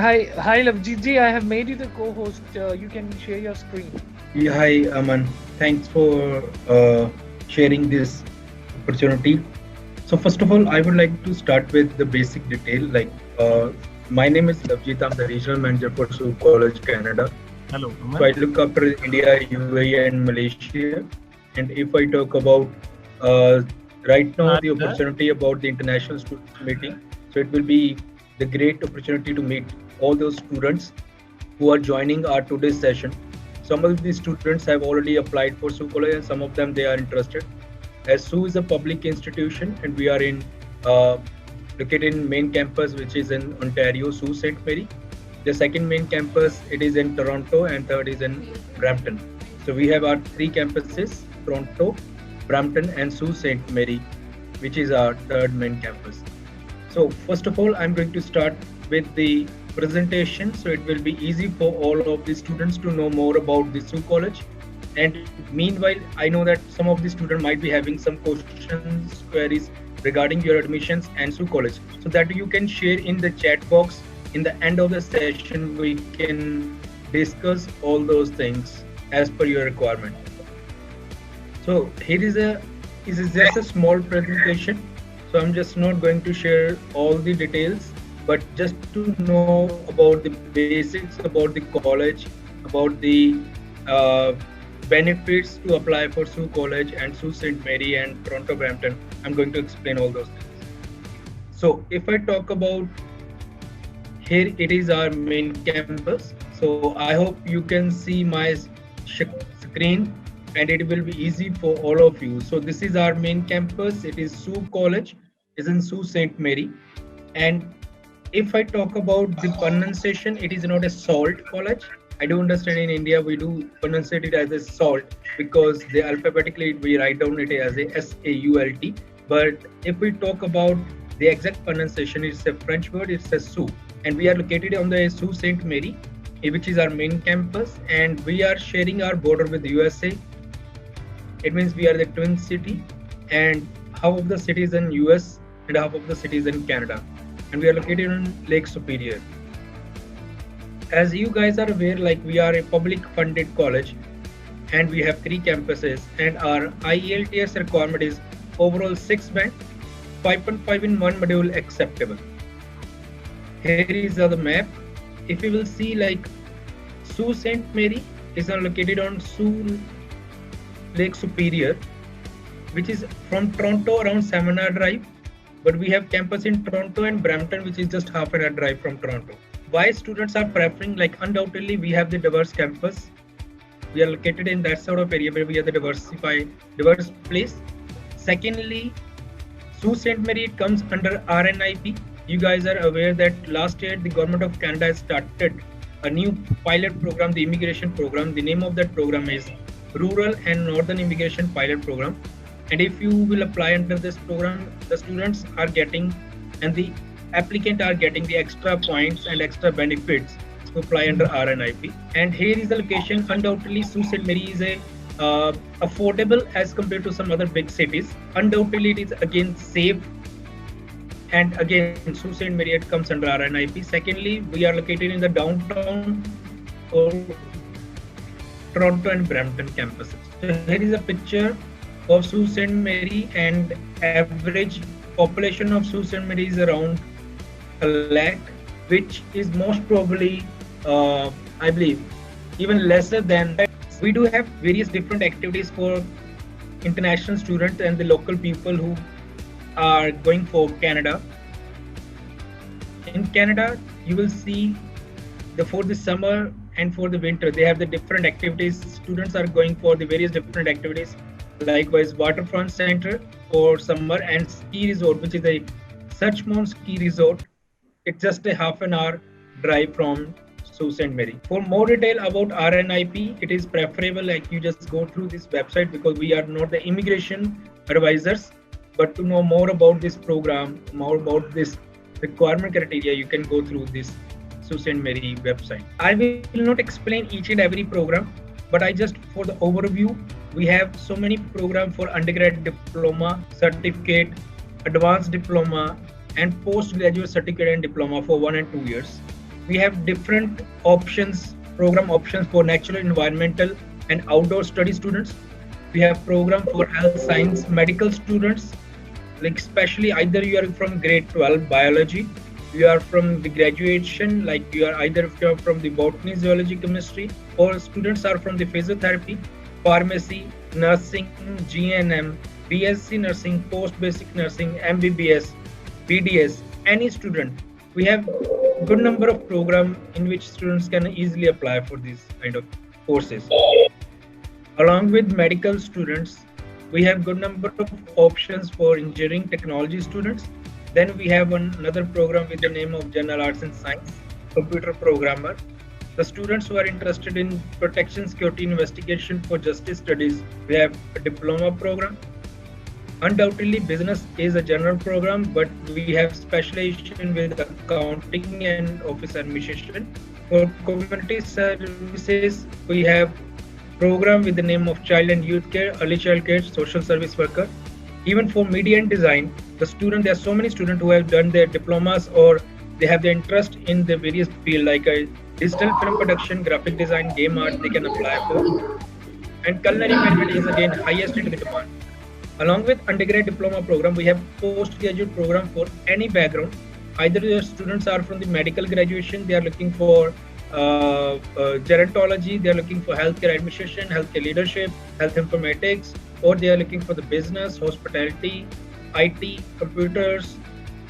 Hi, Lavjit ji. I have made you the co-host. You can share your screen. Yeah, hi, Aman. Thanks for sharing this opportunity. So first of all, I would like to start with the basic detail. My name is Lavjit. I'm the regional manager for SU College Canada. Hello, So I Aman. look after India, UAE, and Malaysia. And if I talk about uh, right now the Another. opportunity about the international students meeting, so it will be the great opportunity to meet all those students who are joining our today's session. Some of these students have already applied for SU College, and some of them they are interested. As SU is a public institution, and we are in located in main campus, which is in Ontario, Sault Ste. Marie. The second main campus it is in Toronto, and third is in Brampton. So we have our three campuses: Toronto, Brampton, and Sault Ste. Marie, which is our third main campus. So first of all, I'm going to start with the presentation. So it will be easy for all of the students to know more about the SU College. And meanwhile, I know that some of the students might be having some questions, queries regarding your admissions and SU College. So that you can share in the chat box. In the end of the session, we can discuss all those things as per your requirement. So here is just a small presentation. So I'm just not going to share all the details, but just to know about the basics about the college, about the uh, benefits to apply for SU College and Sault Ste. Marie and Toronto Brampton. I'm going to explain all those things. So if I talk about here, it is our main campus. So I hope you can see my screen and it will be easy for all of you. So this is our main campus. It is SU College, is in Sault Ste. Marie. And if I talk about the pronunciation, it is not a SALT college. I do understand in India we do pronunciate it as a SALT because they alphabetically we write down it as a SAULT. But if we talk about the exact pronunciation, it's a French word, it's a SU. And we are located on the Sault Ste. Marie, which is our main campus, and we are sharing our border with the USA. It means we are the twin city, and half of the city is in US and half of the city is in Canada. And we are located in Lake Superior. As you guys are aware, like we are a public funded college and we have three campuses, and our IELTS requirement is overall 6 band, 5.5 in one module acceptable. Here is the map. If you will see, like Sault Ste. Marie is located on Sault Lake Superior, which is from Toronto around 7-hour drive, but we have campus in Toronto and Brampton, which is just half an hour drive from Toronto. Why students are preferring, like undoubtedly we have the diverse campus. We are located in that sort of area where we have the diverse place. Secondly, Sault Ste. Marie, it comes under RNIP. You guys are aware that last year the government of Canada has started a new pilot program, the immigration program. The name of that program is Rural and Northern Immigration Pilot Program. And if you will apply under this program, the students are getting and the applicant are getting the extra points and extra benefits to apply under RNIP. And here is the location. Undoubtedly, Sault Ste. Marie is a affordable as compared to some other big cities. Undoubtedly, it is again safe. And again, Sault Ste. Marie it comes under RNIP. Secondly, we are located in the downtown or Toronto and Brampton campuses. So here is a picture of Sault Ste. Marie, and average population of Sault Ste. Marie is around a lakh, which is most probably, I believe, even lesser than that. We do have various different activities for international students and the local people who are going for Canada. In Canada, you will see for the summer and for the winter, they have the different activities. Students are going for the various different activities. Likewise, waterfront center for summer and ski resort, which is a Suchmont ski resort. It's just a half an hour drive from Sault Ste. Marie. For more detail about RNIP, it is preferable like you just go through this website because we are not the immigration advisors. But to know more about this program, more about this requirement criteria, you can go through this Sault Ste. Marie website. I will not explain each and every program, but I just for the overview, we have so many programs for undergrad diploma, certificate, advanced diploma, and postgraduate certificate and diploma for 1 and 2 years. we have different options, program options for natural, environmental, and outdoor study students. We have program for health science, medical students, like especially either you are from grade 12 biology, you are from the graduation, like you are either if you are from the botany, zoology, chemistry, or students are from the physiotherapy, pharmacy, nursing, GNM, BSc nursing, post basic nursing, MBBS, BDS, any student. We have good number of program in which students can easily apply for these kind of courses. Along with medical students, we have good number of options for engineering technology students. Then we have another program with the name of General Arts and Science, computer programmer. The students who are interested in protection, security, investigation for justice studies, we have a diploma program. Undoubtedly, business is a general program, but we have specialization with accounting and office administration. For community services, we have program with the name of child and youth care, early child care, social service worker. Even for media and design, there are so many students who have done their diplomas or they have the interest in the various field like digital film production, graphic design, game art, they can apply for. And culinary management is again highest in the demand. Along with undergrad diploma program, we have postgraduate program for any background. Either the students are from the medical graduation, they are looking for gerontology, they are looking for healthcare administration, healthcare leadership, health informatics, or they are looking for the business, hospitality, IT, computers,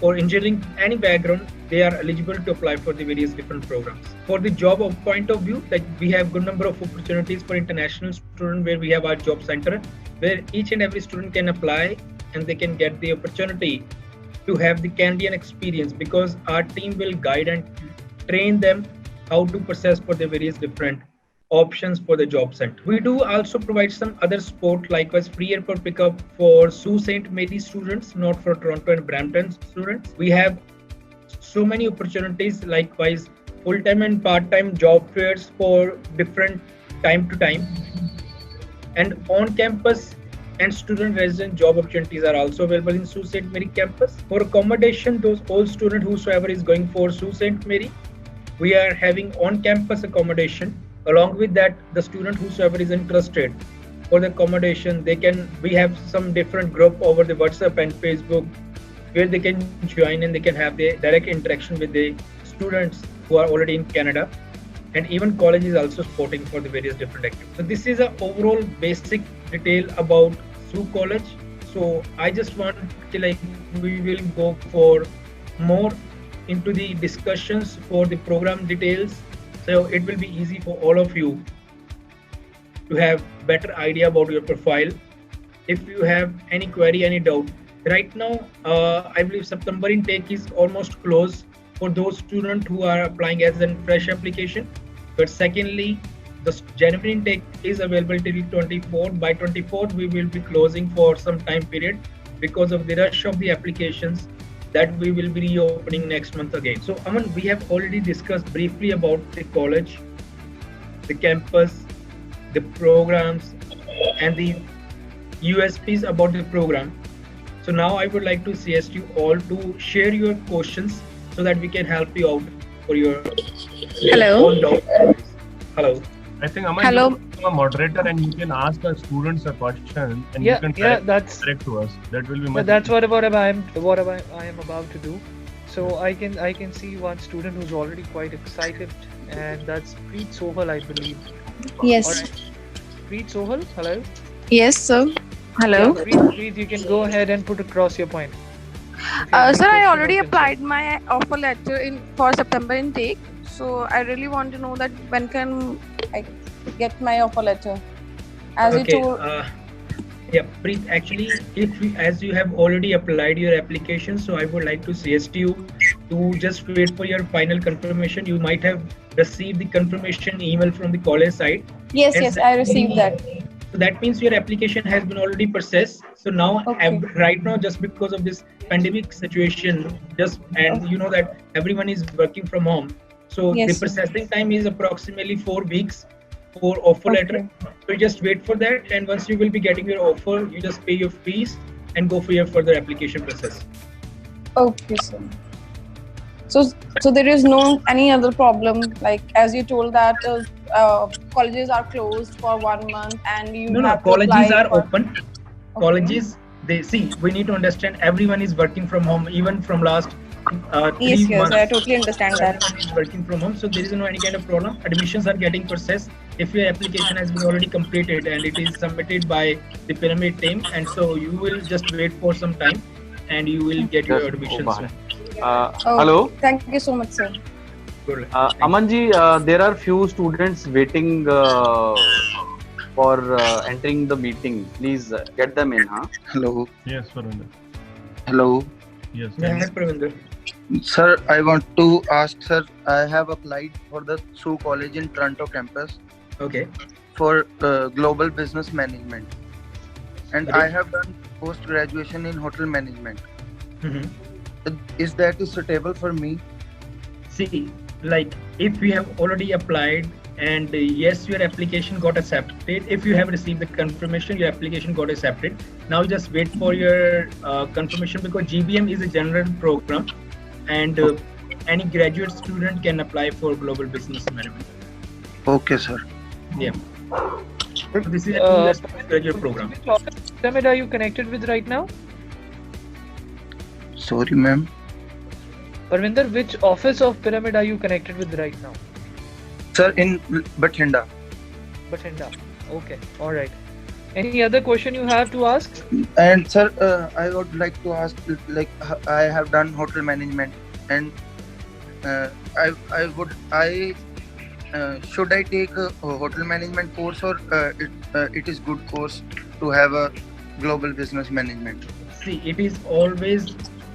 or engineering, any background, they are eligible to apply for the various different programs. For the job point of view, like we have good number of opportunities for international students where we have our job center, where each and every student can apply and they can get the opportunity to have the Canadian experience because our team will guide and train them how to process for the various different options for the job center. We do also provide some other support, likewise free airport pickup for Sault Ste. Marie students, not for Toronto and Brampton students. We have so many opportunities, likewise full-time and part-time job fairs for different time to time. And on-campus and student resident job opportunities are also available in Sault Ste. Marie campus. For accommodation, those all student whosoever is going for Sault Ste. Marie, we are having on-campus accommodation. Along with that, the student whosoever is interested for the accommodation, we have some different group over the WhatsApp and Facebook where they can join and they can have the direct interaction with the students who are already in Canada. And even college is also supporting for the various different activities. So this is an overall basic detail about Sault College. So I just want to we will go for more into the discussions for the program details. So it will be easy for all of you to have better idea about your profile. If you have any query, any doubt, right now, I believe September intake is almost closed for those students who are applying as a fresh application. But secondly, the January intake is available till 24th. By 24th, we will be closing for some time period because of the rush of the applications that we will be reopening next month again. So Aman, we have already discussed briefly about the college, the campus, the programs, and the USPs about the program. So now I would like to suggest you all to share your questions so that we can help you out for your Hello. doubts. Hello. I think Aman, Hello. you can become a moderator and you can ask the students a question and Yeah, you can yeah, direct to us. That will be much. that's what I am about to do. So I can see one student who's already quite excited, and that's Preet Sohal, I believe. Yes. Alright. Preet Sohal, hello. Yes, sir. Hello. Yeah, Preet, you can go ahead and put across your point. If you have any Sir, I question, already you can applied my offer letter for September intake. So I really want to know that when can I get my offer letter? As you Okay. told. Yeah, Preet, actually, as you have already applied your application, so I would like to suggest you to just wait for your final confirmation. You might have received the confirmation email from the college side. Yes, And yes, I received that. So that means your application has been already processed. So now, Okay. right now, just because of this pandemic situation, and you know that everyone is working from home, so Yes, the sir. processing time is approximately 4 weeks for offer letter. So you just wait for that, and once you will be getting your offer, you just pay your fees and go for your further application process. Okay, sir. So there is no any other problem, like as you told that colleges are closed for 1 month and you No, have to colleges apply are for. open. Colleges, they see, we need to understand everyone is working from home, even from last 3 Yes, months. I totally understand that. Everyone is working from home, so there is no any kind of problem. Admissions are getting processed. If your application has been already completed and it is submitted by the pyramid team, and so you will just wait for some time and you will get your Yes, admission soon. Hello. Thank you so much, sir. Good. Amanji, there are few students waiting for entering the meeting. Please get them in, huh? Hello. Yes, Parvinder. Hello. Yes. Yeah, hi, Pravinder. Sir, I want to ask, sir, I have applied for the SU College in Toronto campus Okay. for global business management. And Great. I have done post-graduation in hotel management. Mhm. Is that suitable for me? See, like if you have already applied and yes, your application got accepted. If you have received the confirmation, your application got accepted. Now just wait for your confirmation, because GBM is a general program, and any graduate student can apply for global business management. Okay, sir. Yeah. So this is a 2 years graduate program. Which office pyramid are you connected with right now? Sorry, ma'am. Parvinder, which office of pyramid are you connected with right now? Sir, in Bathinda. Bathinda. Okay, all right. Any other question you have to ask? And sir, I would like to ask, like, I have done hotel management, and should I take a hotel management course, or it is good course to have a global business management? See, it is always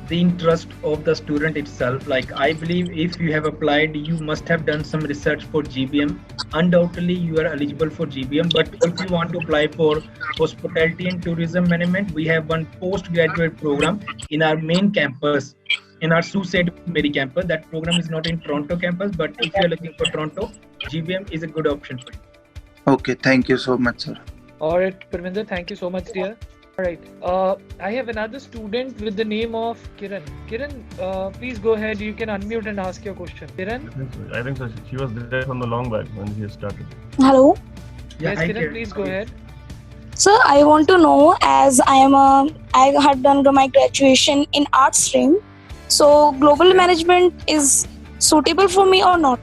the interest of the student itself. Like, I believe if you have applied, you must have done some research for GBM. Undoubtedly, you are eligible for GBM. But if you want to apply for hospitality and tourism management, we have one postgraduate program in our main campus, in our Sault Ste. Marie campus. That program is not in Toronto campus, but if you are looking for Toronto, GBM is a good option for you. Okay, thank you so much, sir. All right, Parvinder, thank you so much, dear. All right, I have another student with the name of Kiran. Kiran, please go ahead. You can unmute and ask your question. Kiran? I think so. She was there from the long back when he started. Hello. Yes, hi, Kiran, please go ahead. Sir, I want to know, as I had done my graduation in art stream, so global management is suitable for me or not?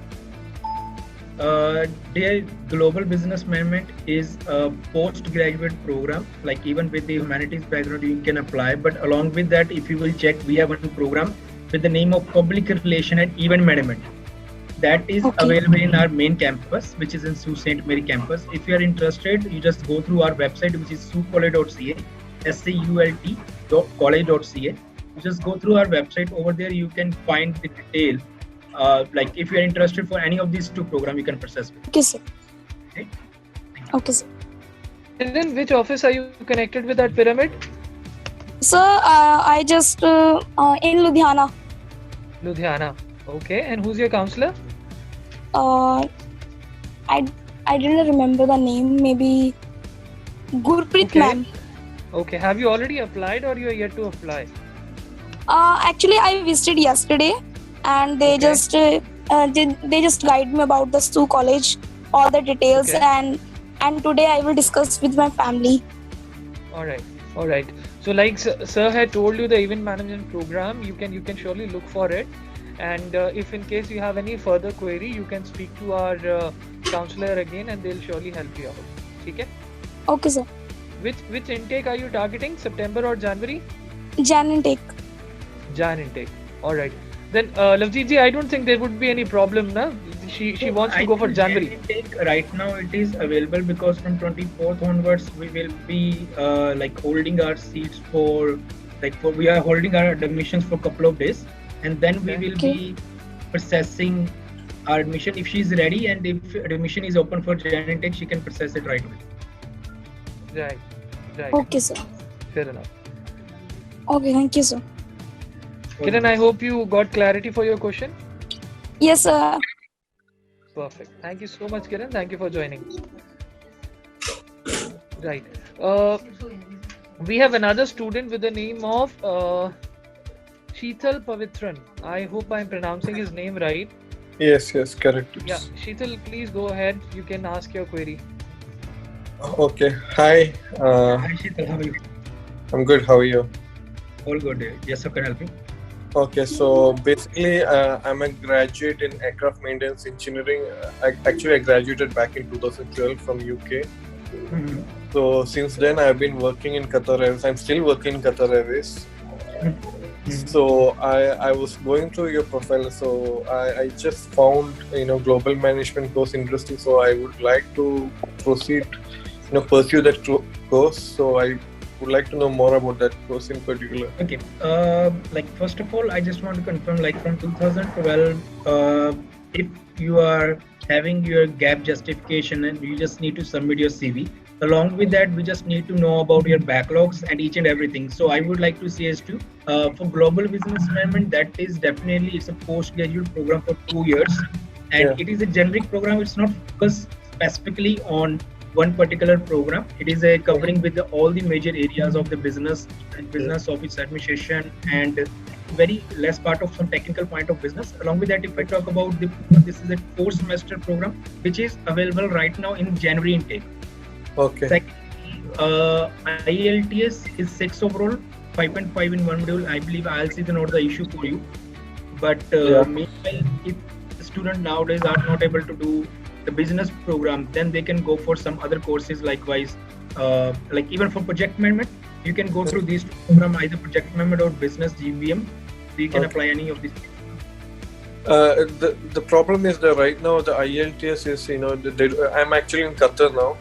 Dear, global business management is a postgraduate program. Like, even with the humanities background, you can apply. But along with that, if you will check, we have one program with the name of Public Relation and Event Management. That is available in our main campus, which is in Sault Ste. Marie campus. If you are interested, you just go through our website, which is saultcollege.ca, sault.college.ca. You just go through our website. Over there, you can find the detail. Like, if you are interested for any of these two programs, you can process it. Okay, sir. Okay. Okay, sir. And then, which office are you connected with at Pyramid? Sir, I just in Ludhiana. Ludhiana. Okay, and who's your counselor? I didn't remember the name. Maybe Gurpreet Okay. ma'am. Okay, have you already applied or you are yet to apply? Actually, I visited yesterday, and they Okay. they just guide me about the SU college, all the details, Okay. and today I will discuss with my family. All right, all right. So, like sir had told you, the event management program, you can surely look for it. And if in case you have any further query, you can speak to our counselor again, and they'll surely help you out. Okay? Okay, sir. Which intake are you targeting? September or January? Jan intake. Jan intake. All right. Then Lavjeet ji, I don't think there would be any problem, na? She wants to go for January. Right now it is available, because from 24th onwards we will be like holding our seats for we are holding our admissions for a couple of days, and then we will be processing our admission. If she is ready and if admission is open for Jan intake, she can process it right away. Right. Okay, sir. Fair enough. Okay, thank you, sir. Kiran, I hope you got clarity for your question. Yes, sir. Perfect. Thank you so much, Kiran. Thank you for joining. Right. We have another student with the name of Sheetal Pavitran. I hope I'm pronouncing his name right. Yes, correct. Yeah, Sheetal, please go ahead. You can ask your query. Okay. Hi. Hi Sheetal, how are you? I'm good. How are you? All good. Yes, sir, can I help you? Okay. So basically, I'm a graduate in aircraft maintenance engineering. I graduated back in 2012 from UK. Mhm. So since then, I've been working in Qatar Airways. I'm still working in Qatar Airways. So I was going through your profile. So I just found global management course interesting. So I would like to proceed, pursue that course. So I would like to know more about that course in particular. Okay. Like first of all, I just want to confirm, like from 2012, if you are having your gap justification and you just need to submit your CV. Along with that, we just need to know about your backlogs and each and everything. So I would like to say as to for global business management, that is definitely it's a postgraduate program for 2 years, and it is a generic program. It's not focused specifically on one particular program. It is a covering with all the major areas of the business and business office administration and very less part of some technical point of business. Along with that, if I talk about this is a 4-semester program which is available right now in January intake. Okay. Second, IELTS is 6 overall, 5.5 in one module. I believe IELTS is not the issue for you. But meanwhile, if the student nowadays are not able to do the business program, then they can go for some other courses likewise. Like even for project management, you can go through these two programs, either project management or business GBM. So you can apply any of these. The problem is that right now the IELTS is I'm actually in Qatar now.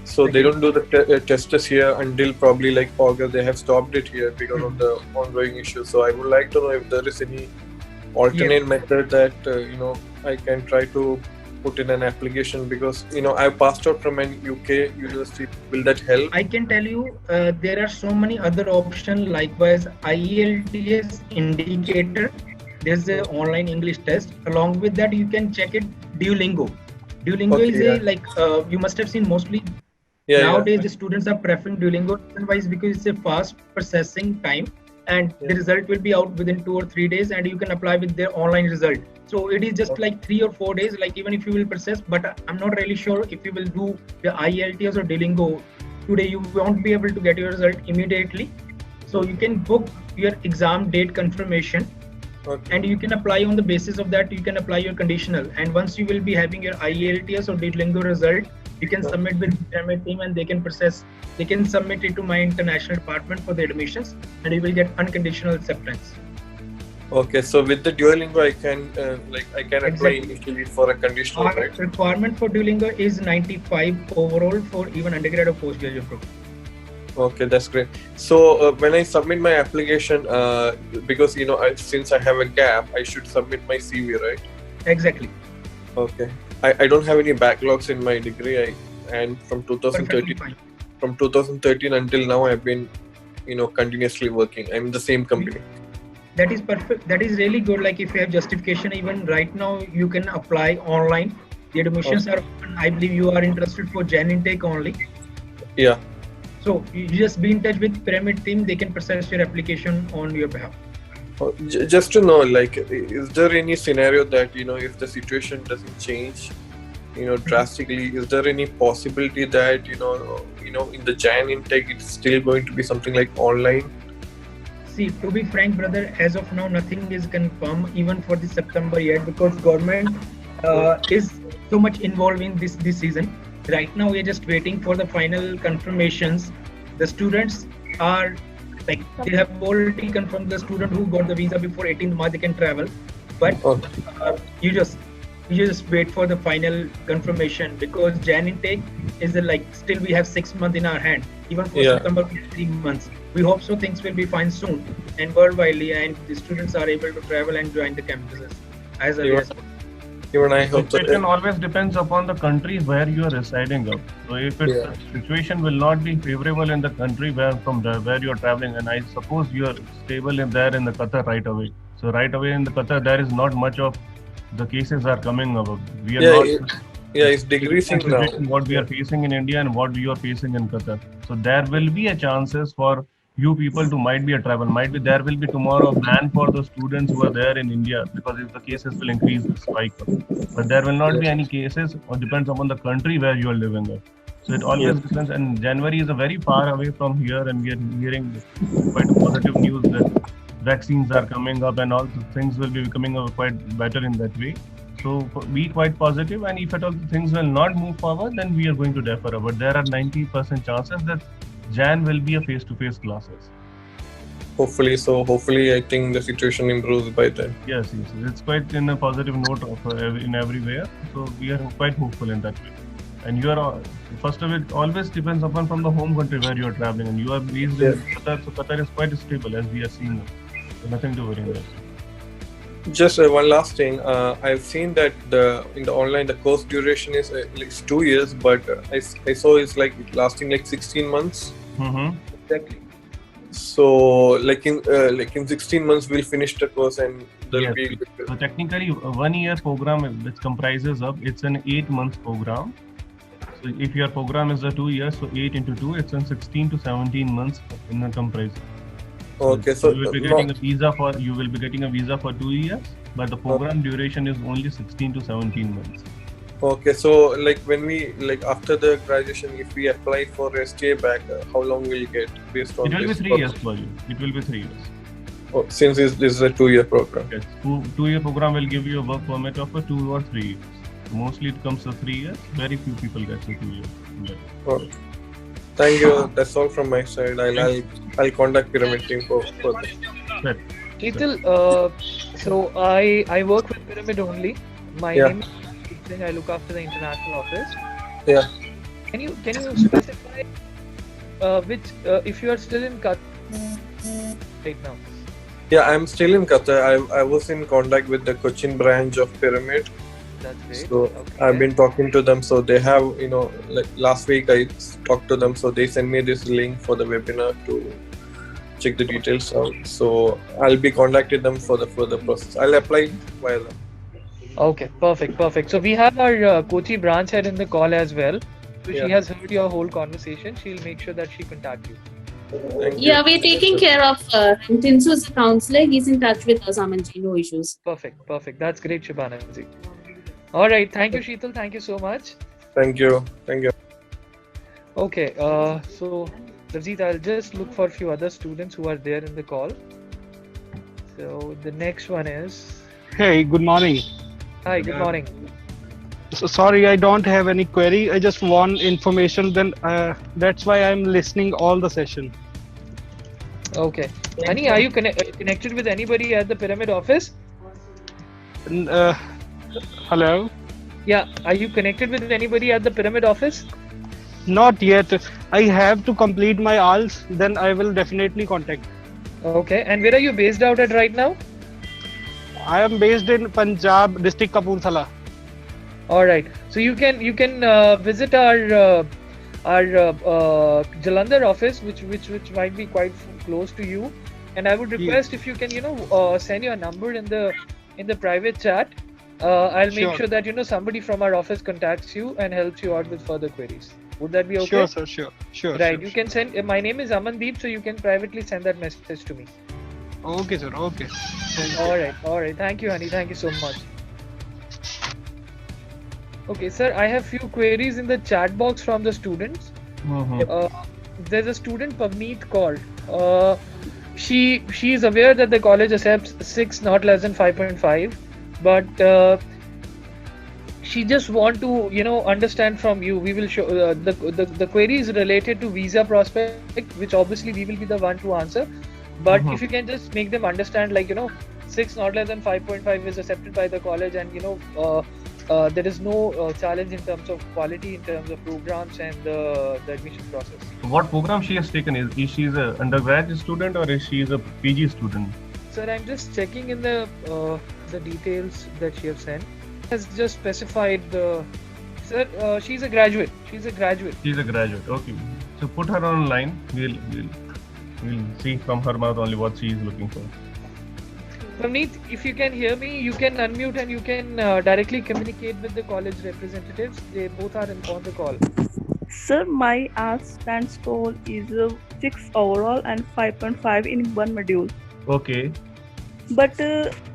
So they don't do the tests here until probably like August. They have stopped it here because of the ongoing issues. So I would like to know if there is any alternate method that I can try to put in an application, because I passed out from an UK university. Will that help? I can tell you there are so many other options. Likewise, IELTS indicator. There's an online English test. Along with that, you can check it. Duolingo. Duolingo is you must have seen mostly. Nowadays, the students are preferring Duolingo because it's a fast processing time, and the result will be out within 2 or 3 days, and you can apply with their online result. So it is just like 3 or 4 days, like even if you will process, but I'm not really sure if you will do the IELTS or Duolingo today, you won't be able to get your result immediately. So you can book your exam date confirmation. And you can apply on the basis of that. You can apply your conditional, and once you will be having your IELTS or Duolingo result, you can submit with the pyramid team, and they can process. They can submit it to my international department for the admissions, and you will get unconditional acceptance. Okay, so with the Duolingo, I can apply initially for a conditional, right? Our requirement for Duolingo is 95 overall for even undergrad or postgraduate program. Okay, that's great. So when I submit my application, because since I have a gap, I should submit my CV, right? Exactly. Okay. I don't have any backlogs in my degree. And from 2013 until now, I've been continuously working. I'm in the same company. That is perfect. That is really good. Like if you have justification, even right now you can apply online. The admissions are open. I believe you are interested for Jan intake only. Yeah. So you just be in touch with pyramid team. They can process your application on your behalf. Just to know, like, is there any scenario that if the situation doesn't change, drastically, is there any possibility that in the Jan intake it's still going to be something like online? See, to be frank, brother, as of now, nothing is confirmed even for the September yet, because government is so much involved in this season. Right now, we are just waiting for the final confirmations. The students are they have already confirmed the student who got the visa before 18th March, they can travel. But you just wait for the final confirmation, because Jan intake is still we have 6 months in our hand. Even for September, 3 months. We hope so things will be fine soon and worldwide, and the students are able to travel and join the campuses as early as possible. Even I hope so. It always depends upon the country where you are residing of. So if the situation will not be favorable in the country where you are traveling, and I suppose you are stable there in the Qatar right away. So right away in the Qatar, there is not much of the cases are coming up. We are it's decreasing now. What we are facing in India and what we are facing in Qatar. So there will be a chances for few people to might be a travel. Might be there will be tomorrow a ban for the students who are there in India, because if the cases will increase the spike up. But there will not be any cases, or depends upon the country where you are living in. So it always depends. And January is a very far away from here, and we are hearing quite a positive news that vaccines are coming up and all things will be becoming quite better in that way. So be quite positive, and if at all things will not move forward, then we are going to defer. But there are 90% chances that Jan will be a face-to-face classes. Hopefully, I think the situation improves by then. Yes. It's quite in a positive note in everywhere. So we are quite hopeful in that way. And you are, first of it always depends upon from the home country where you are traveling, and you are based in Qatar. So Qatar is quite stable, as we are seeing. So nothing to worry about. Just one last thing. I've seen that in the online the course duration is like 2 years, but I saw it's like lasting like 16 months. Mm-hmm. Exactly. So like in 16 months we'll finish the course, and there'll be. So technically, a 1 year program which comprises of, it's an 8 month program. So if your program is a 2 years, so 8 into 2, it's an 16 to 17 months in the comprising. Okay, so you will be getting a visa for 2 years, but the program duration is only 16 to 17 months. Okay, so like when we after the graduation, if we apply for a stay back, how long will you get based on? It will be 3 years for you. It will be 3 years. Oh, since this is a 2 year program. Yes, 2 year program will give you a work permit of 2 or 3 years. Mostly it comes to 3 years. Very few people get to 2 years. Oh. Thank you. That's all from my side. I'll contact Pyramid team for that. Sheetal, so I work with Pyramid only. My name is Singh. I look after the international office. Yeah. Can you specify which if you are still in Qatar right now? Yeah, I'm still in Qatar. I was in contact with the Cochin branch of Pyramid. That's great. So I've been talking to them. So they have, like last week I talked to them. So they sent me this link for the webinar to check the details out. So I'll be contacting them for the further process. I'll apply via them. Okay, perfect. So we have our Kochi branch head in the call as well. So she has heard your whole conversation. She'll make sure that she contacts you. Yeah, we're taking care of Tinsu's counselor. He's in touch with us, Amanji. No issues. Perfect. That's great, Shubhananji. All right. Thank you, Sheetal. Thank you so much. Thank you. Okay. So, Ravjeet, I'll just look for a few other students who are there in the call. So the next one is. Hey, good morning. Hi. Good morning. So sorry, I don't have any query. I just want information. Then that's why I'm listening all the session. Okay. Honey, are you connected with anybody at the Pyramid office? Hello? Yeah, are you connected with anybody at the Pyramid office? Not yet. I have to complete my ALS, then I will definitely contact. Okay, and where are you based out at right now? I am based in Punjab, district Kapurthala. All right, so you can visit our Jalandhar office, which might be quite close to you, and I would request if you can send your number in the private chat. I'll make sure that somebody from our office contacts you and helps you out with further queries. Would that be okay? Sure, sir. Sure. Right. You can send. My name is Amandeep, so you can privately send that message to me. Okay, sir. Okay. All right. Thank you, honey. Thank you so much. Okay, sir. I have few queries in the chat box from the students. There's a student Pavneet called. She is aware that the college accepts 6 not less than 5.5, but she just want to understand from you. We will show the query is related to visa prospect, which obviously we will be the one to answer. But if you can just make them understand, 6 not less than 5.5 is accepted by the college, and there is no challenge in terms of quality, in terms of programs and the admission process. What program she has taken? Is she an undergraduate student or is she a PG student? Sir, I'm just checking in the details that she has sent. Has just specified sir, she's a graduate. She's a graduate. Okay. So put her online. We'll see from her mouth only what she is looking for. Pavneet, if you can hear me, you can unmute and you can directly communicate with the college representatives. They both are on the call. Sir, my arts stand score is 6 overall and 5.5 in one module. Okay. But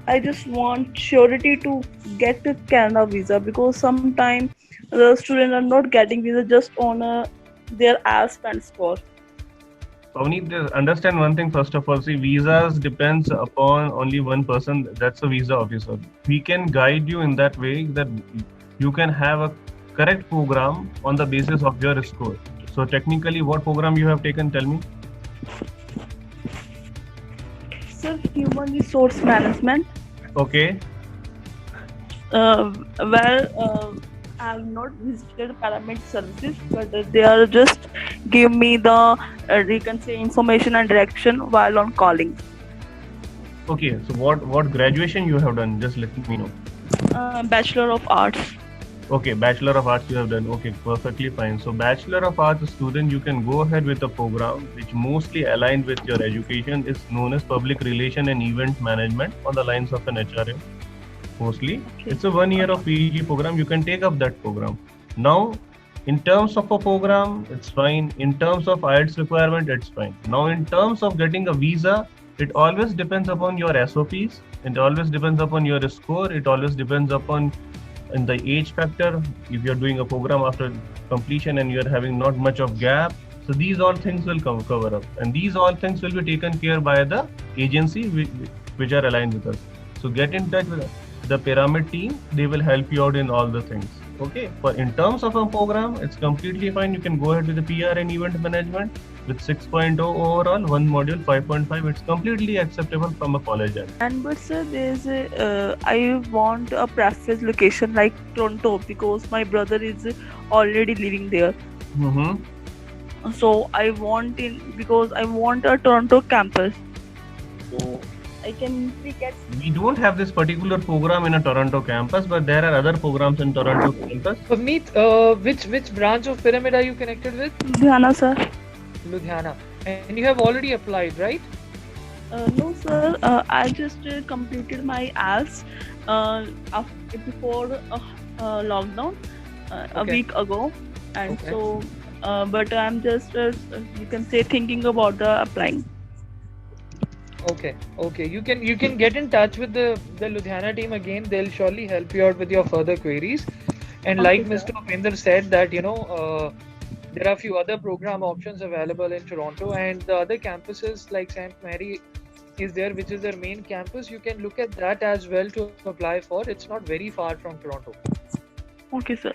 I just want surety to get a Canada visa because sometimes the students are not getting visa just on their arts stand score. Pavneet, understand one thing first of all. See, visas depends upon only one person. That's a visa officer. We can guide you in that way that you can have a correct program on the basis of your score. So technically, what program you have taken? Tell me. Sir, human resource management. Okay. I have not visited paramedic services, but they are just give me the you can say information and direction while on calling. Okay. So what graduation you have done? Just let me know. Bachelor of Arts. Okay, Bachelor of Arts you have done. Okay, perfectly fine. So Bachelor of Arts student, you can go ahead with a program which mostly aligned with your education. Is known as Public Relation and Event Management on the lines of an HRM. Mostly, okay. It's a 1 year of PG program. You can take up that program. Now, in terms of a program, it's fine. In terms of IELTS requirement, it's fine. Now, in terms of getting a visa, it always depends upon your SOPs. It always depends upon your score. It always depends upon in the age factor. If you're doing a program after completion and you're having not much of gap, so these all things will cover up, and these all things will be taken care by the agency which are aligned with us. So get in touch with the pyramid team. They will help you out in all the things. Okay, but in terms of a program, it's completely fine. You can go ahead with the PR and event management with 6.0 overall, one module 5.5. It's completely acceptable from a college end. And but sir, there's I want a preference location like Toronto because my brother is already living there. Mm-hmm. So I want because I want a Toronto campus. So I can get. We don't have this particular program in a Toronto campus, but there are other programs in Toronto campus. Meet which branch of Pyramid are you connected with? Ludhiana, sir. Ludhiana, and you have already applied, right? No, sir. I just completed my IELTS before lockdown a week ago, and so. But I'm just you can say thinking about the applying. Okay. You can get in touch with the Ludhiana team again. They'll surely help you out with your further queries. And like Mr. Upinder said that there are a few other program options available in Toronto, and the other campuses like St. Mary is there, which is their main campus. You can look at that as well to apply for. It's not very far from Toronto. Okay, sir.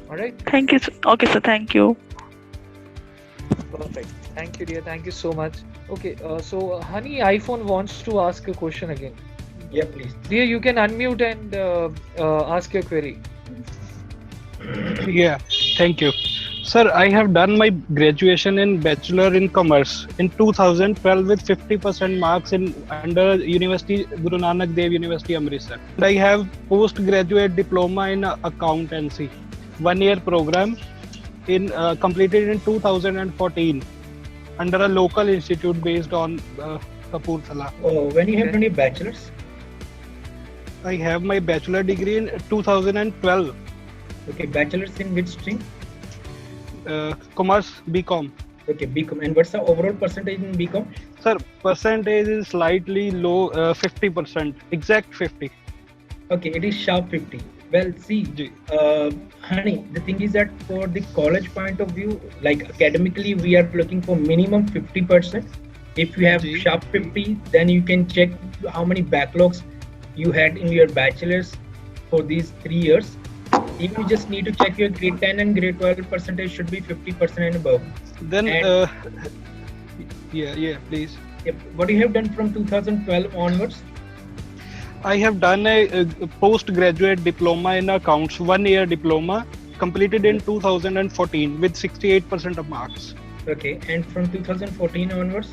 All right. Thank you, sir. Okay, sir. Thank you. Perfect. Thank you, dear. Thank you so much. Okay, so Honey iPhone wants to ask a question again. Yeah, please. Dear, you can unmute and ask your query. Yeah, thank you. Sir, I have done my graduation in Bachelor in Commerce in 2012 with 50% marks in under University Guru Nanak Dev University Amritsar. And I have postgraduate diploma in accountancy, 1 year program in completed in 2014 under a local institute based on Kapurthala. Oh, when you have done your bachelor's? I have my bachelor degree in 2012. Okay, bachelor's in which stream? Commerce, BCom. Okay, BCom. And what's the overall percentage in BCom? Sir, percentage is slightly low, 50%, exact 50. Okay, it is sharp 50. Well, see, Honey, the thing is that for the college point of view, like academically, we are looking for minimum 50%. If you have sharp 50, then you can check how many backlogs you had in your bachelor's for these 3 years. If you just need to check your grade 10 and grade 12 percentage should be 50% and above. Then, yeah, please. Yep. What you have done from 2012 onwards? I have done a postgraduate diploma in accounts, 1 year diploma, completed in 2014 with 68% of marks. Okay, and from 2014 onwards?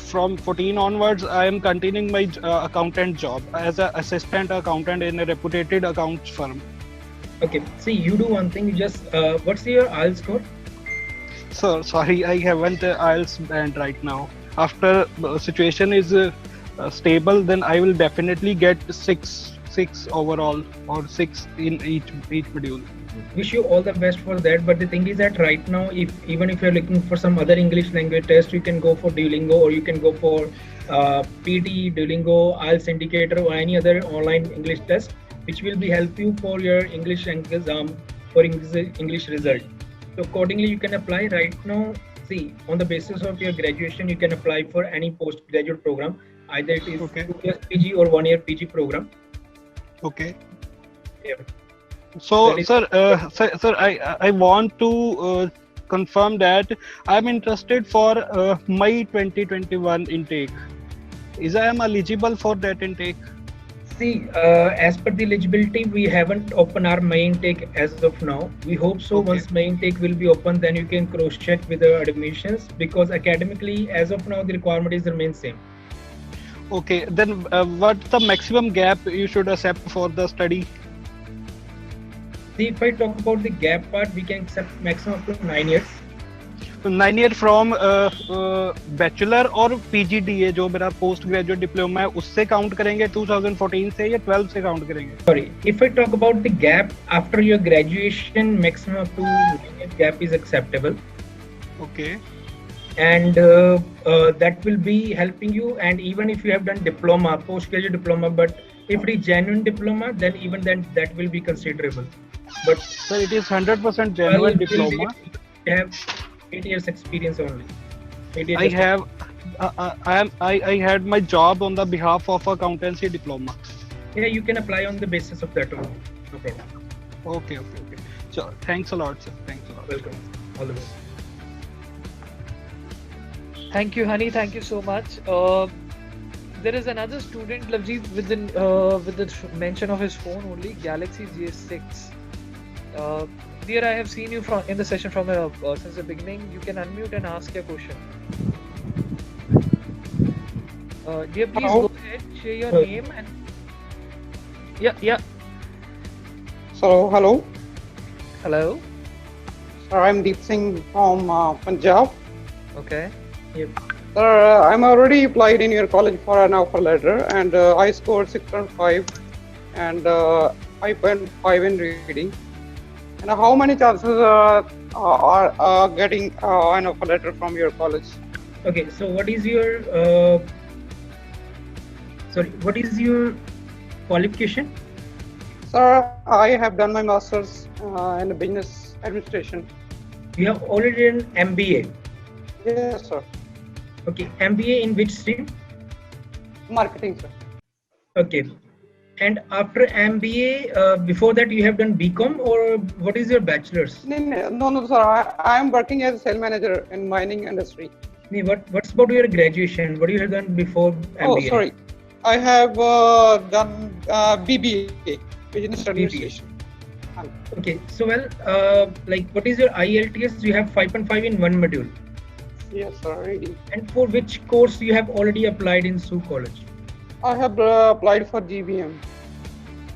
From 14 onwards, I am continuing my accountant job as an assistant accountant in a reputed accounts firm. Okay, see, you do one thing, you just, what's your IELTS score? Sir, sorry, I haven't IELTS band right now. After situation is stable, then I will definitely get 6 overall or 6 in each module. Wish you all the best for that. But the thing is that right now, even if you're looking for some other English language test, you can go for Duolingo, or you can go for PT, Duolingo, IELTS Indicator, or any other online English test, which will be help you for your English exam or English result. So accordingly, you can apply right now. See, on the basis of your graduation, you can apply for any postgraduate program. Either it is 2 years PG or 1 year PG program. Okay. Yeah. So, sir, I want to confirm that I'm interested for my 2021 intake. Is I am eligible for that intake? See, as per the eligibility, we haven't opened our main intake as of now. We hope so. Okay. Once main intake will be open, then you can cross-check with the admissions, because academically, as of now, the requirement is remain same. Okay, then what's the maximum gap you should accept for the study? See, if I talk about the gap part, we can accept maximum up to 9 years. 9 year from bachelor और PGDA जो मेरा post graduate diploma है उससे count करेंगे 2014 से या 12 से count करेंगे? Sorry, if I talk about the gap after your graduation, maximum up to 9 years gap is acceptable. Okay. And that will be helping you. And even if you have done diploma, postgraduate diploma, but if it is genuine diploma, then even then that will be considerable. But so it is 100% genuine diploma. You have 8 years experience only. I had my job on the behalf of accountancy diploma. Yeah, you can apply on the basis of that only. No problem. Okay. So thanks a lot, sir. Thanks a lot. Welcome. All the best. Thank you, Honey. Thank you so much. There is another student, Lavjeet, with the mention of his phone only, Galaxy J6. Dear, I have seen you in the session since the beginning. You can unmute and ask your question. Dear, please Hello. go ahead, share your name and yeah. So, hello. Hello. Sir, I'm Deep Singh from Punjab. Okay. Yep. Sir, I'm already applied in your college for an offer letter, and I scored 6.5 and 5.5 in reading. And how many chances are getting an offer letter from your college? Okay, so what is your qualification? Sir, I have done my master's in business administration. You have already done MBA? Yes, sir. Okay, MBA in which stream? Marketing, sir. Okay. And after MBA, before that you have done BCom, or what is your bachelor's? No, sir. I am working as a sales manager in mining industry. What's about your graduation? What you have done before MBA? Oh, sorry. I have done BBA, Business Administration. Okay, so what is your IELTS? You have 5.5 in one module. Yes, sir. Really. And for which course you have already applied in SU College? I have applied for GBM.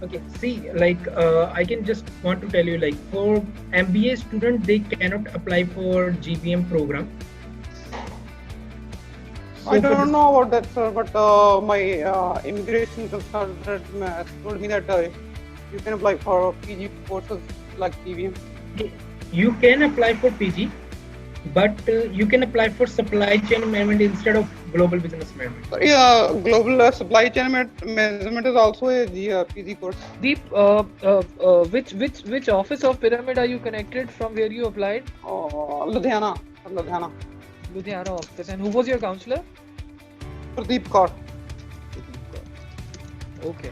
Okay, see, I can just want to tell you, for MBA student, they cannot apply for GBM program. So I don't know about that, sir, but my immigration consultant told me that you can apply for PG courses like GBM. You can apply for PG, but you can apply for supply chain management instead of global business management. Yeah, global supply chain management is also a PG course. Deep, which office of Pyramid are you connected from where you applied? Ludhiana. Ludhiana office. And who was your counselor? Pradeep Kaur. Okay.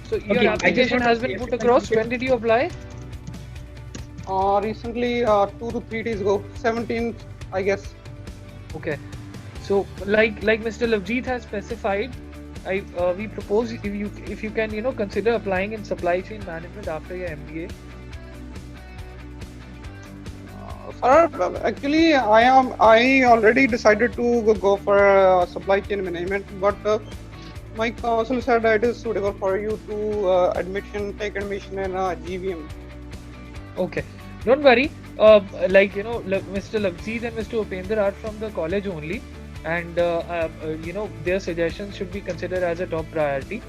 So your application has been put across. When did you apply? Recently, 2 to 3 days ago, 17th, I guess. Okay. So like Mr. Lavjeet has specified, we propose if you can consider applying in supply chain management after your MBA. Sir, actually, I already decided to go for supply chain management, but my counsel said it is suitable for you to take admission in GVM. Okay, don't worry. Mr. Lavjeet and Mr. Upender are from the college only, and their suggestions should be considered as a top priority.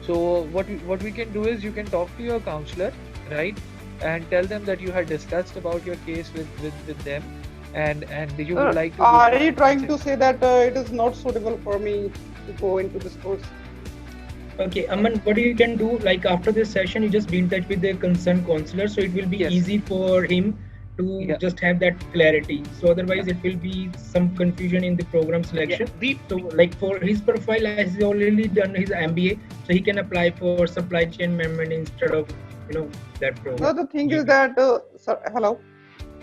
So what we can do is you can talk to your counselor, right? and tell them that you had discussed about your case with them, and you would like to. Are you trying to say that it is not suitable for me to go into this course? Okay, Aman, what you can do, like after this session, you just be in touch with the concerned counselor, so it will be easy for him to just have that clarity. So otherwise, it will be some confusion in the program selection. So like for his profile, as he's already done his MBA, so he can apply for supply chain management instead of that program. No, the thing is that sir, hello.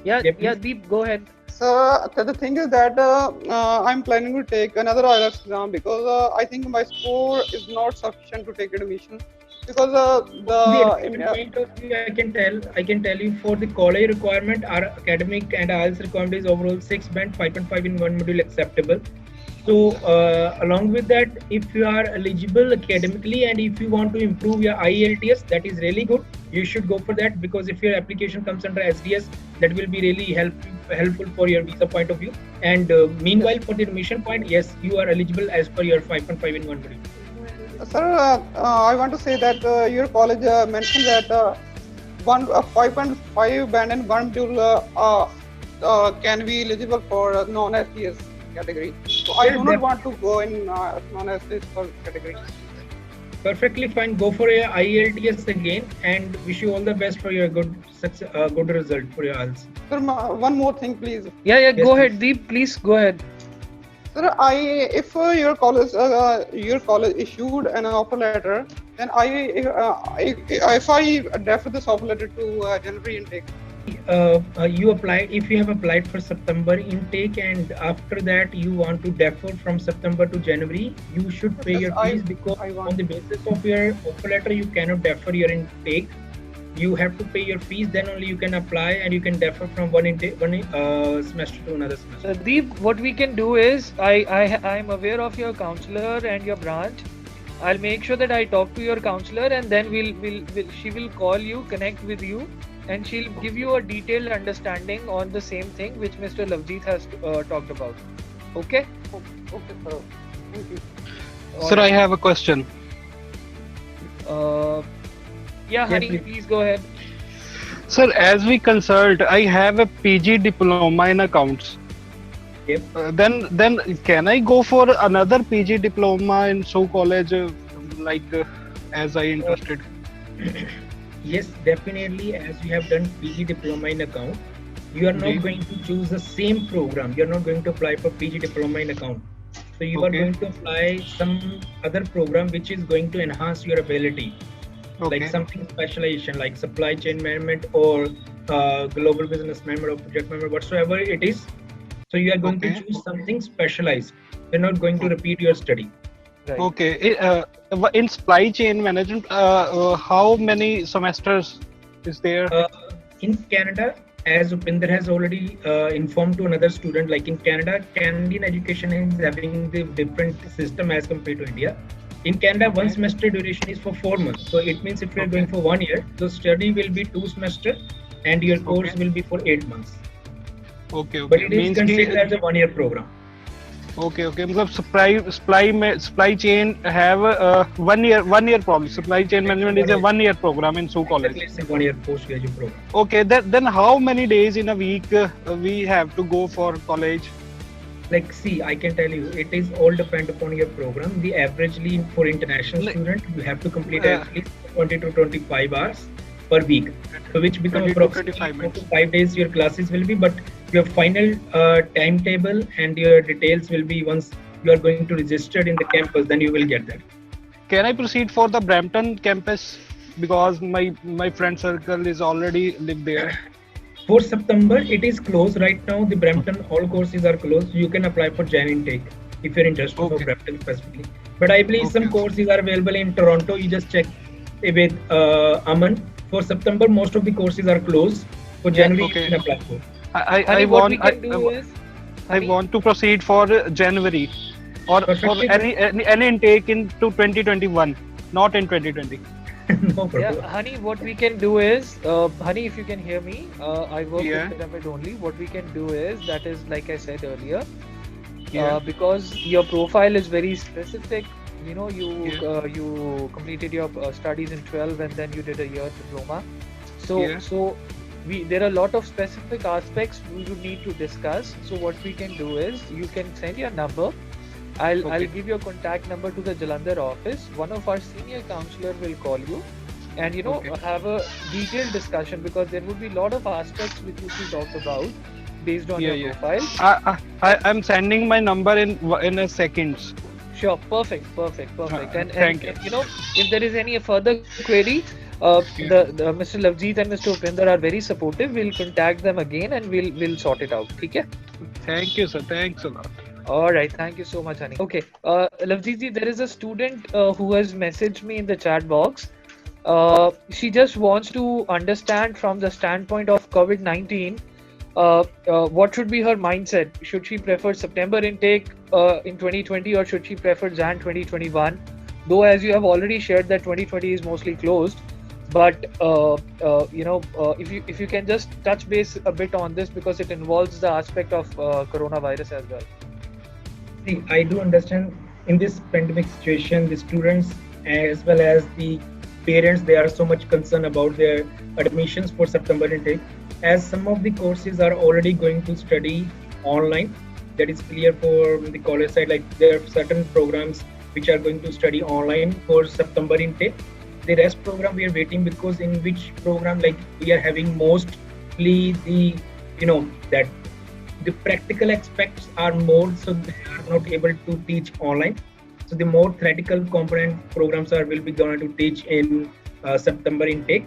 Yeah, Deep, go ahead. So the thing is that I'm planning to take another IELTS exam because I think my score is not sufficient to take admission. Because I can tell you for the college requirement, our academic and IELTS requirement is overall 6 band, 5.5 in one module acceptable. So along with that, if you are eligible academically and if you want to improve your IELTS, that is really good. You should go for that, because if your application comes under SDS, that will be really helpful for your visa point of view. And meanwhile, for the admission point, yes, you are eligible as per your 5.5 in one module. Sir, I want to say that your college mentioned that 5.5 band and one module can be eligible for non-SDS category. So I do not want to go in non-SDS category. Perfectly fine. Go for your IELTS again, and wish you all the best for your good result for your IELTS. Sir, one more thing, please. Yeah, go ahead, Deep. Please go ahead. Sir, if your college issued an offer letter, then if I defer this offer letter to January intake. You applied, if you have applied for September intake and after that you want to defer from September to January, you should pay your fees, because on the basis of your offer letter you cannot defer your intake. You have to pay your fees, then only you can apply and you can defer from one semester to another semester. Deep, what we can do is, I'm aware of your counselor and your branch. I'll make sure that I talk to your counselor, and then she will call you, connect with you, and she'll give you a detailed understanding on the same thing which Mr. Lavjeet has talked about. Okay? Okay, sir. Thank you. Sir, I have a question. Yeah, Honey, please go ahead. Sir, as we consult, I have a PG diploma in accounts. Yep. Then can I go for another PG diploma in SO college, as I interested? Yes, definitely. As you have done PG diploma in account, you are not going to choose the same program. You are not going to apply for PG diploma in account. So you are going to apply some other program which is going to enhance your ability. Like something specialization, like supply chain management or global business management or project management, whatsoever it is. So you are going to choose something specialized. You're not going to repeat your study. Right. Okay. In supply chain management, how many semesters is there? In Canada, as Upinder has already informed to another student, like in Canada, Canadian education is having the different system as compared to India. In Canada, one semester duration is for 4 months. So it means if you are going for 1 year, the study will be 2 semesters and your course will be for 8 months. Okay. But it is considered as a 1 year program. Okay. मतलब supply chain have a 1 year program. Supply chain management is a 1 year program in SO college. It's a 1 year postgraduate program. Okay, then how many days in a week we have to go for college? Like, see, I can tell you, it is all depend upon your program. The averagely for international student, you have to complete at least 20 to 25 hours per week. So which become approximately 5 days your classes will be, but your final timetable and your details will be once you are going to register in the campus, then you will get that. Can I proceed for the Brampton campus, because my friend circle is already live there? For September, it is closed right now. The Brampton all courses are closed. You can apply for Jan intake if you're interested for Brampton specifically. But I believe some courses are available in Toronto. You just check with Aman. For September, most of the courses are closed. For January, you can apply for. I want to proceed for January or for any intake into 2021, not in 2020. No problem. Yeah, Honey, what we can do is, Honey, if you can hear me, I work with Pyramid only. What we can do is, that is like I said earlier, because your profile is very specific. You know, you completed your studies in 12 and then you did a year diploma. So Yeah. there are a lot of specific aspects we would need to discuss. So what we can do is you can send your number. I'll give your contact number to the Jalandhar office. One of our senior counselor will call you, and have a detailed discussion, because there would be a lot of aspects which we talk about based on your profile. I'm sending my number in a seconds. Sure, perfect. And Thank you. If there is any further query, the Mr. Lavjeet and Mr. Upinder are very supportive. We'll contact them again and we'll sort it out. Okay? Thank you, sir. Thanks a lot. All right. Thank you so much, honey. Okay. Lavjeet ji, there is a student who has messaged me in the chat box. She just wants to understand from the standpoint of COVID-19, what should be her mindset? Should she prefer September intake in 2020, or should she prefer Jan 2021? Though, as you have already shared, that 2020 is mostly closed, but if you can just touch base a bit on this, because it involves the aspect of coronavirus as well. See, I do understand in this pandemic situation, the students as well as the parents, they are so much concerned about their admissions for September intake, as some of the courses are already going to study online. That is clear for the college side. Like, there are certain programs which are going to study online for September intake. The rest program we are waiting, because in which program, like, we are having mostly the that the practical aspects are more, so they are not able to teach online. So the more theoretical component programs will be going to teach in September intake.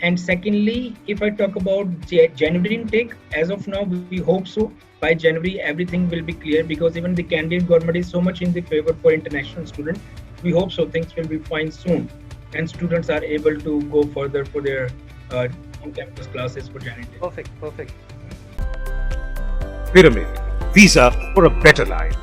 And secondly, if I talk about January intake, as of now, we hope so by January everything will be clear, because even the candidate government is so much in the favor for international students. We hope so things will be fine soon, and students are able to go further for their on-campus classes for January intake. Perfect. Pyramid, Visa for a better life.